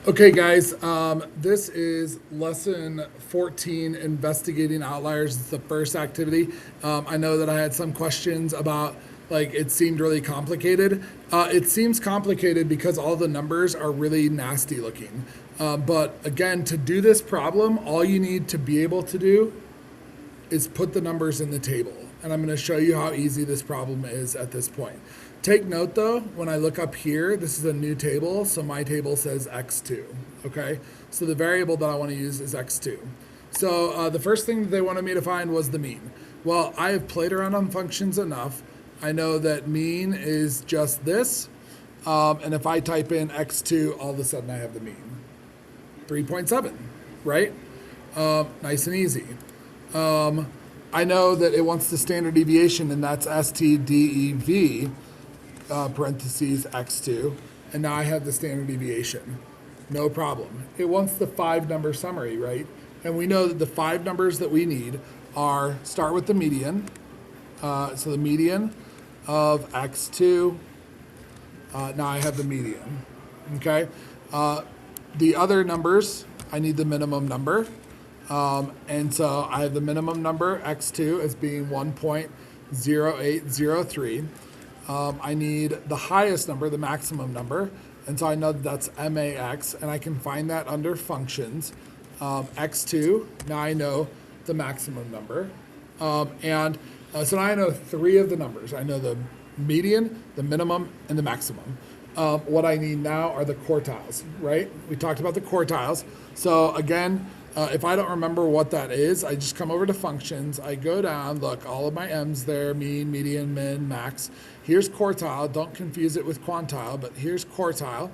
Okay, guys, this is lesson 14, investigating outliers. It's the first activity. I know that I had some questions about, like, it seemed really complicated. It seems complicated because all the numbers are really nasty looking. But again, to do this problem, all you need to be able to do is put the numbers in the table. And I'm going to show you how easy this problem is at this point. Take note though, when I look up here, this is a new table, so my table says x2, okay? So the variable that I want to use is x2. So the first thing that they wanted me to find was the mean. Well, I have played around on functions enough. I know that mean is just this, and if I type in x2, all of a sudden I have the mean. 3.7, right? Nice and easy. I know that it wants the standard deviation, and that's STDEV, parentheses x2, and now I have the standard deviation. No problem. It wants the 5-number summary, right? And we know that the 5 numbers that we need are, start with the median, so the median of x2, now I have the median, okay? The other numbers, I need the minimum number. And so I have the minimum number, x2, as being 1.0803. I need the highest number, the maximum number, and so I know that that's max, and I can find that under functions. X2, now I know the maximum number. So now I know 3 of the numbers. I know the median, the minimum, and the maximum. What I need now are the quartiles, right? We talked about the quartiles. So again, if I don't remember what that is, I just come over to functions, I go down, look, all of my m's there, mean, median, min, max. Here's quartile, don't confuse it with quantile, but here's quartile.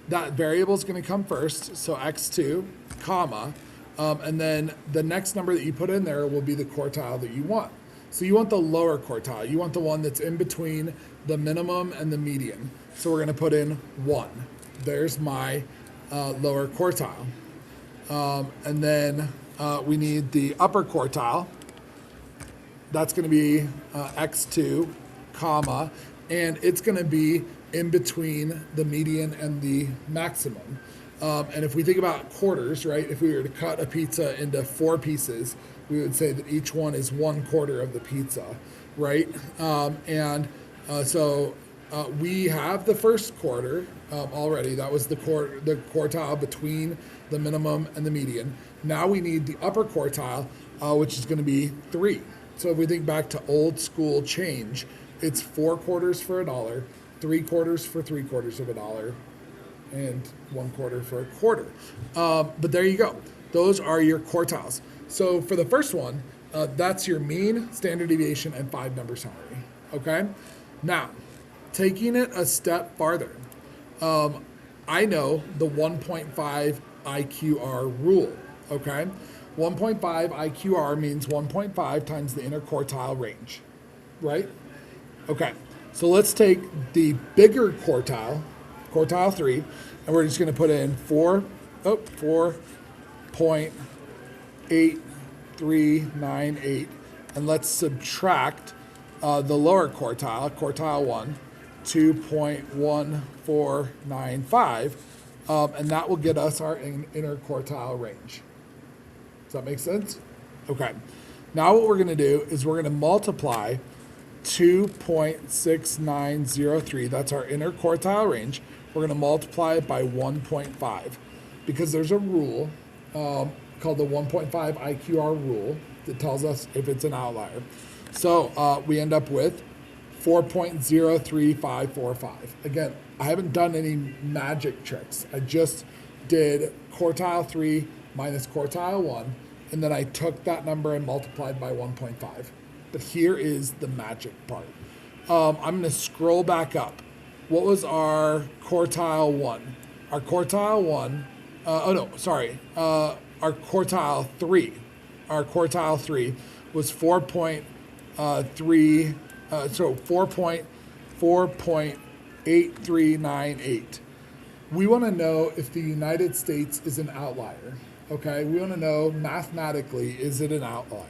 That variable is gonna come first, so x2, comma, and then the next number that you put in there will be the quartile that you want. So you want the lower quartile, you want the one that's in between the minimum and the median. So we're gonna put in 1. There's my lower quartile. And then we need the upper quartile. That's going to be x2, comma, and it's going to be in between the median and the maximum. And if we think about quarters, right, if we were to cut a pizza into 4 pieces, we would say that each one is 1/4 of the pizza, right? So we have the first quarter already. That was the quartile between the minimum and the median. Now we need the upper quartile, which is going to be 3. So if we think back to old school change, it's 4 quarters for $1, 3 quarters for 3/4 of $1, and 1/4 for a quarter. But there you go. Those are your quartiles. So for the first one, that's your mean, standard deviation, and 5-number summary. Okay? Now, taking it a step farther, I know the 1.5 IQR rule, okay? 1.5 IQR means 1.5 times the interquartile range, right? Okay, so let's take the bigger quartile, quartile 3, and we're just gonna put in 4.8398, and let's subtract the lower quartile, quartile 1, 2.1495, and that will get us our interquartile range. Does that make sense? Okay. Now what we're going to do is we're going to multiply 2.6903, that's our interquartile range. We're going to multiply it by 1.5 because there's a rule called the 1.5 IQR rule that tells us if it's an outlier. So we end up with 4.03545. Again, I haven't done any magic tricks. I just did quartile 3 minus quartile 1, and then I took that number and multiplied by 1.5. But here is the magic part. I'm going to scroll back up. What was our quartile 1? Our quartile 1, our quartile 3. Our quartile 3 was 4.8398. We want to know if the United States is an outlier, okay? We want to know mathematically, is it an outlier?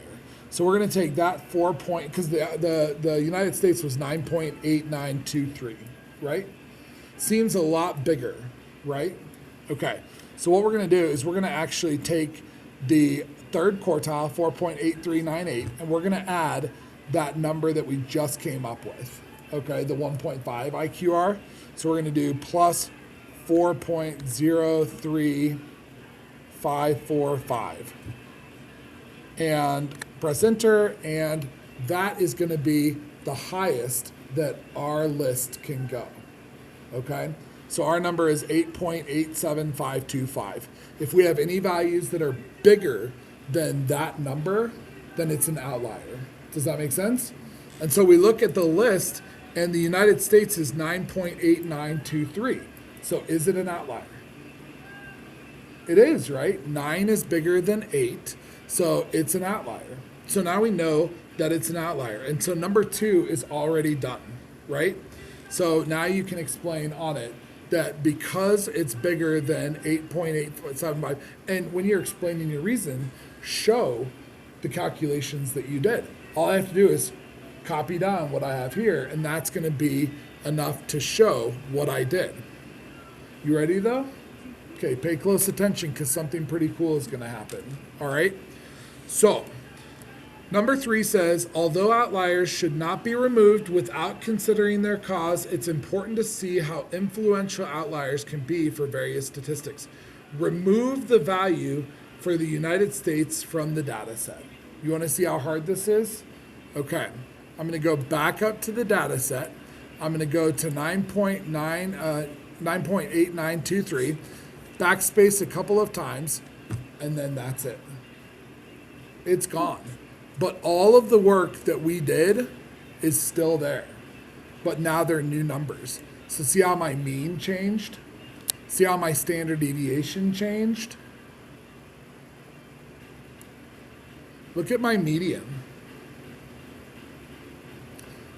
So we're going to take that because the United States was 9.8923, right? Seems a lot bigger, right? Okay, so what we're going to do is we're going to actually take the third quartile, 4.8398, and we're going to add that number that we just came up with, okay, the 1.5 IQR. So we're going to do plus 4.03545 and press enter, and that is going to be the highest that our list can go, okay? So our number is 8.87525. If we have any values that are bigger than that number, then it's an outlier. Does that make sense? And so we look at the list, and the United States is 9.8923. So is it an outlier? It is, right? 9 is bigger than 8, so it's an outlier. So now we know that it's an outlier. And so number 2 is already done, right? So now you can explain on it that because it's bigger than 8.875, and when you're explaining your reason, show the calculations that you did. All I have to do is copy down what I have here, and that's going to be enough to show what I did. You ready though? Okay, pay close attention because something pretty cool is going to happen. All right? So, number 3 says, although outliers should not be removed without considering their cause, it's important to see how influential outliers can be for various statistics. Remove the value for the United States from the data set. You want to see how hard this is? Okay, I'm going to go back up to the data set. I'm going to go to 9.8923, backspace a couple of times, and then that's it. It's gone. But all of the work that we did is still there. But now they're new numbers. So see how my mean changed? See how my standard deviation changed? Look at my median.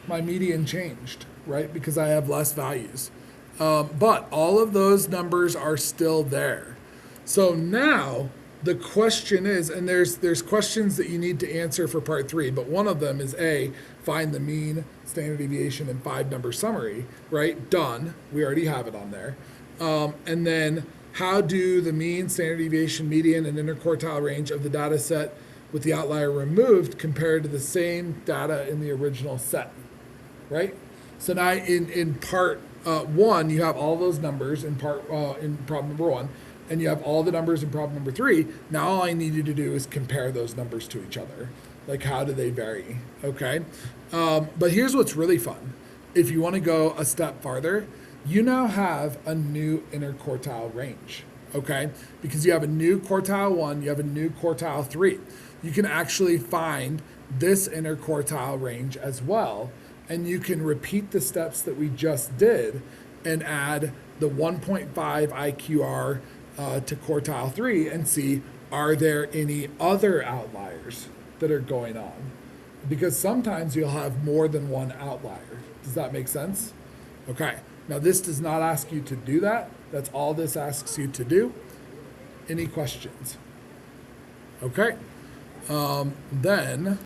My median changed, right? Because I have less values. But all of those numbers are still there. So now the question is, and there's questions that you need to answer for part 3, but one of them is A, find the mean, standard deviation, and 5-number summary, right? Done. We already have it on there. And then how do the mean, standard deviation, median, and interquartile range of the data set with the outlier removed compared to the same data in the original set, right? So now in part 1, you have all those numbers in problem number 1, and you have all the numbers in problem number 3. Now all I need you to do is compare those numbers to each other. Like, how do they vary, okay? But here's what's really fun. If you want to go a step farther, you now have a new interquartile range, okay? Because you have a new quartile 1, you have a new quartile 3. You can actually find this interquartile range as well, and you can repeat the steps that we just did and add the 1.5 IQR to quartile 3 and see, are there any other outliers that are going on? Because sometimes you'll have more than one outlier. Does that make sense? Okay. Now this does not ask you to do that. That's all this asks you to do. Any questions? Okay. Then